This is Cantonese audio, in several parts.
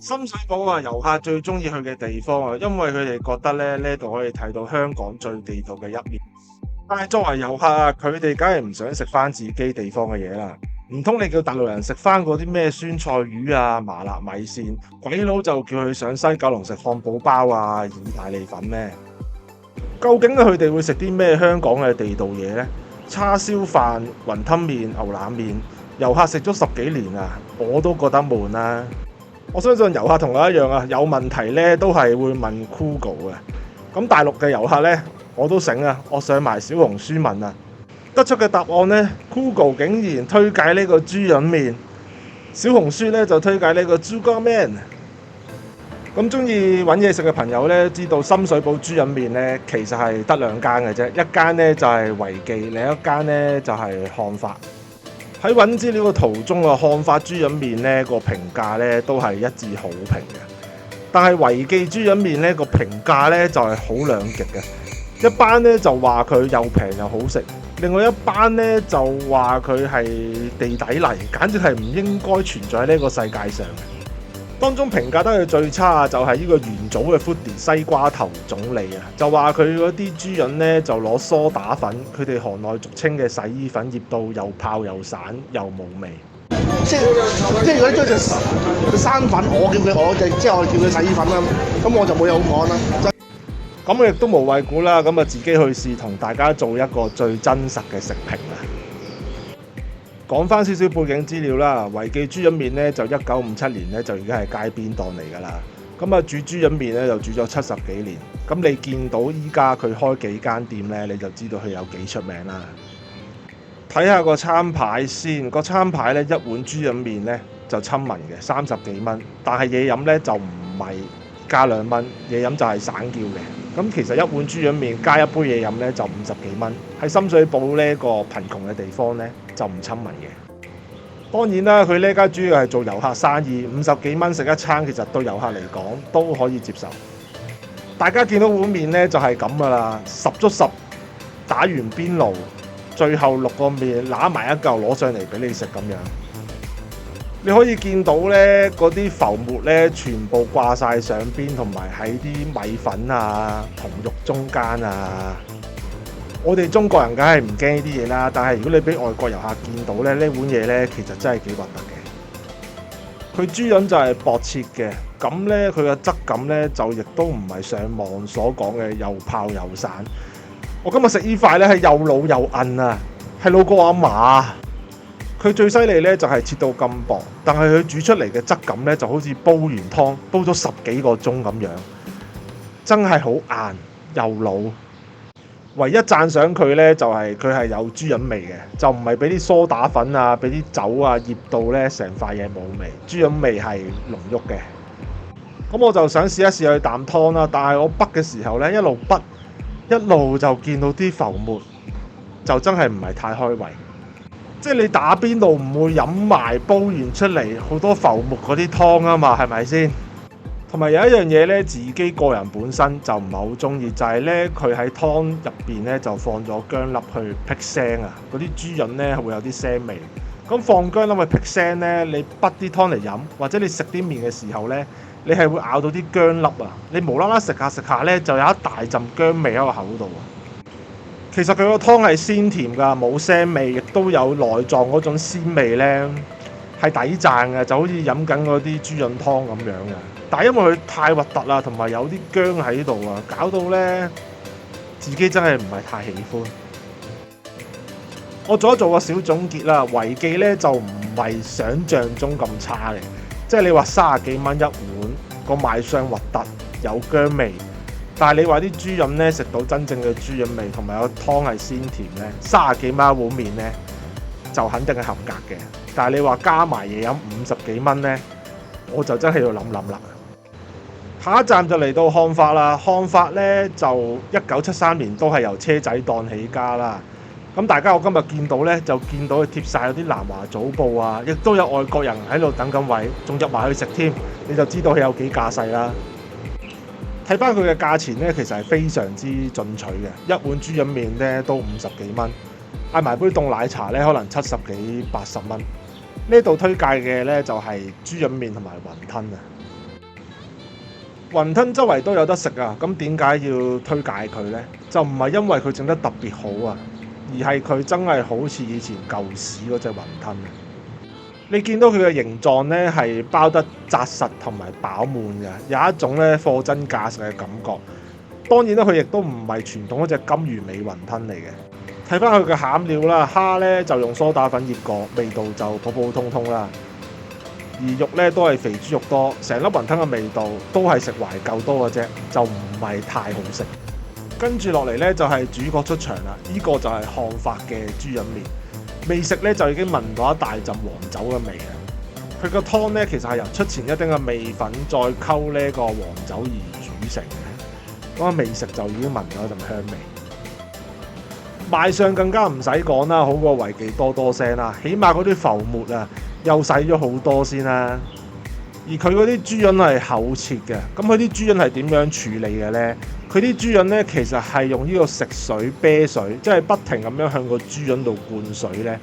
深水埗啊，遊客最中意去嘅地方啊，因為佢哋覺得咧呢度可以睇到香港最地道嘅一面。但係作為遊客啊，佢哋梗係唔想食翻自己地方嘅嘢啦。唔通你叫大陸人食翻嗰啲咩酸菜魚啊、麻辣米線，鬼佬就叫佢上西九龍食漢堡包啊、意大利粉咩？究竟佢哋會食啲咩香港嘅地道嘢呢？叉燒飯、雲吞麵、牛腩麵，遊客食咗10幾年啊，我都覺得悶啦。我相信遊客同我一樣啊，有問題咧都係會問 Google 嘅。咁大陸嘅遊客咧，我都醒啊，我上埋小紅書問啊，得出嘅答案咧，Google 竟然推介呢個豬膶麵，小紅書咧就推介呢個豬肝麵。咁中意揾嘢食嘅朋友咧，知道深水埗豬膶麵咧，其實係得2間嘅啫，一間咧就係維記，另一間咧就係漢發。喺揾資料嘅途中啊，漢發豬膶麵咧個評價咧都係一致好評嘅，但係維記豬膶麵咧個評價咧就係好兩極嘅，一班咧就話佢又平又好食，另外一班咧就話佢係地底泥，簡直係唔應該存在喺呢個世界上。當中評價得佢最差就係呢個元祖嘅 foodie 西瓜頭總理啊，就話佢嗰啲豬膶咧就攞梳打粉，佢哋行內俗稱嘅洗衣粉，醃到又泡又散又冇味。即係如果將隻生粉，我叫佢我叫佢洗衣粉啦，咁我就冇嘢好講啦。咁亦都無謂估啦，咁啊自己去試，同大家做一個最真實嘅食評啦。講翻少少背景資料啦，維記豬膶麵咧就1957年咧就已經係街邊檔嚟㗎啦。咁啊煮豬膶麵咧就煮咗70幾年。咁你見到依家佢開幾間店咧，你就知道佢有幾出名啦。睇下個餐牌先，個餐牌咧一碗豬膶麵咧就親民嘅30幾蚊，但係嘢飲咧就唔係加2蚊，嘢飲就係散叫嘅。咁其實一碗豬膶麵加一杯嘢飲咧就50幾蚊，喺深水埗呢個貧窮嘅地方咧就唔親民嘅。當然啦，佢呢家主要係做遊客生意，50幾蚊食一餐，其實對遊客嚟講都可以接受。大家見到碗麵咧就係咁噶啦，10足10打完邊爐，最後淥個麵揦埋一嚿攞上嚟俾你食咁樣。你可以見到咧，嗰啲浮沫咧，全部掛晒上邊，同埋喺啲米粉啊、同肉中間啊。我哋中國人梗係唔驚呢啲嘢啦，但係如果你俾外國遊客見到咧，呢碗嘢咧其實真係幾核突嘅。佢豬膶就係薄切嘅，咁咧佢嘅質感咧就亦都唔係上網所講嘅又泡又散。我今日食呢塊咧係又老又韌啊，係老過阿嫲。佢最犀利咧就係切到咁薄，但係佢煮出嚟嘅質感咧就好似煲完湯煲咗10幾個鐘咁樣，真係好硬又老。唯一讚賞佢咧就係佢係有豬膶味嘅，就唔係俾啲梳打粉啊、俾啲酒啊醃到咧成塊嘢冇味，豬膶味係濃郁嘅。咁我就想試一試去啖湯啦，但係我滗嘅時候咧一路滗一路就見到啲浮沫，就真係唔係太開胃。即係你打邊爐唔會飲埋煲完出嚟好多浮沫嗰啲湯啊嘛，係咪先？同埋有一樣嘢咧，自己個人本身就唔係好中意，就係咧佢喺湯入邊咧就放咗薑粒去辟腥啊！嗰啲豬膶咧會有啲腥味。咁放薑粒去辟腥咧，你滗啲湯嚟飲，或者你食啲麵嘅時候咧，你係會咬到啲薑粒啊！你無啦啦食下咧，就有一大陣薑味喺個口度啊！其實佢個湯係鮮甜㗎，冇腥味，亦都有內臟嗰種鮮味咧，係抵讚嘅，就好似飲緊嗰啲豬膶湯咁樣嘅。但係因為佢太核突啦，同埋有啲薑喺度啊，搞到咧自己真係唔係太喜歡。我做個小總結啦，維記咧就唔係想像中咁差嘅，即係你話30幾蚊一碗，個賣相核突，有薑味。但係你話啲豬膶咧食到真正嘅豬膶味，同埋個湯係鮮甜咧，30幾蚊一碗麵咧就肯定係合格嘅。但係你話加埋嘢飲50幾蚊咧，我就真係要諗諗啦。下一站就嚟到漢發啦，漢發咧就1973年都係由車仔檔起家啦。咁大家我今日見到咧，就見到佢貼晒嗰啲南華早報啊，亦都有外國人喺度等緊位，仲入埋去食添，你就知道佢有幾架勢啦。睇翻佢嘅價錢咧，其實係非常之進取嘅，一碗豬膶麵咧都50幾蚊，嗌埋杯凍奶茶咧可能70幾80蚊。呢度推介嘅咧就係豬膶麵同埋雲吞啊。雲吞周圍都有得食啊，咁點解要推介佢呢？就唔係因為佢整得特別好啊，而係佢真係好似以前舊時嗰隻雲吞啊！你見到佢嘅形狀呢，係包得紮實同埋飽滿嘅，有一種呢貨真價實嘅感覺。當然啦，佢亦都唔係傳統嗰隻金魚尾雲吞嚟嘅。睇翻佢嘅餡料啦，蝦呢就用梳打粉醃過，味道就普普通通啦。而肉呢都係肥豬肉多，成粒雲吞嘅味道都係食懷舊多嘅啫，就唔係太好食。跟住落嚟呢，就係主角出場啦，呢個就係漢發嘅豬膶麵。未食咧就已經聞到一大陣黃酒嘅味啊！佢個湯咧其實係由出前一丁嘅味粉再溝呢個黃酒而煮成嘅，咁未食就已經聞到一陣香味。賣相更加唔使講啦，好過維記多多聲啦，起碼嗰啲浮沫啊又洗咗好多先啦。而佢嗰啲豬膶係厚切嘅，咁佢啲豬膶係點樣處理嘅呢？佢啲豬膶咧其實係用呢個食水啤水，即係不停咁樣向個豬膶度灌水咧，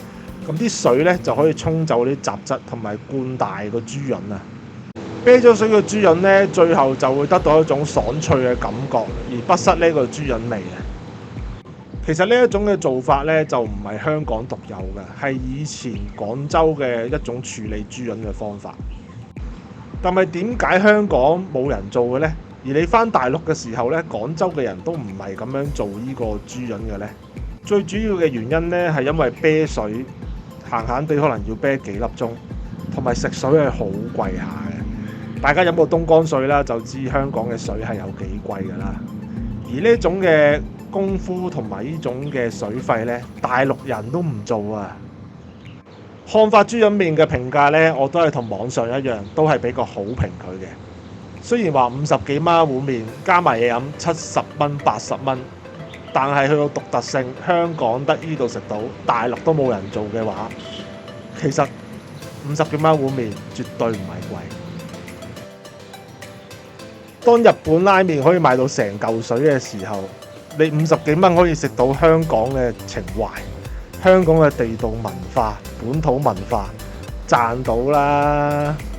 咁啲水咧就可以沖走啲雜質同埋灌大個豬膶啊。啤咗水嘅豬膶咧，最後就會得到一種爽脆嘅感覺，而不失呢個豬膶味啊。其實呢一種嘅做法咧就唔係香港獨有嘅，係以前廣州嘅一種處理豬膶嘅方法。但係點解香港冇人做嘅呢？而你返大陸嘅時候呢，廣州嘅人都唔係咁樣做呢個豬膶嘅呢？最主要嘅原因呢，係因為啤水閒閒地可能要啤幾粒鐘，同埋食水係好貴下嘅。大家飲過東江水啦，就知香港嘅水係有幾貴㗎啦。而呢種嘅功夫同埋呢種嘅水費呢，大陸人都唔做啊。漢發豬膶麵嘅評價呢，我都係同網上一樣，都係俾個好評佢嘅。雖然話50幾蚊一碗麵，加埋嘢飲70蚊80蚊，但係佢個獨特性，香港得呢度食到，大陸都冇人做嘅話，其實50幾蚊一碗麵絕對唔係貴。當日本拉麵可以賣到成嚿水嘅時候，你50幾蚊可以食到香港嘅情懷。香港嘅地道文化、本土文化賺到啦〜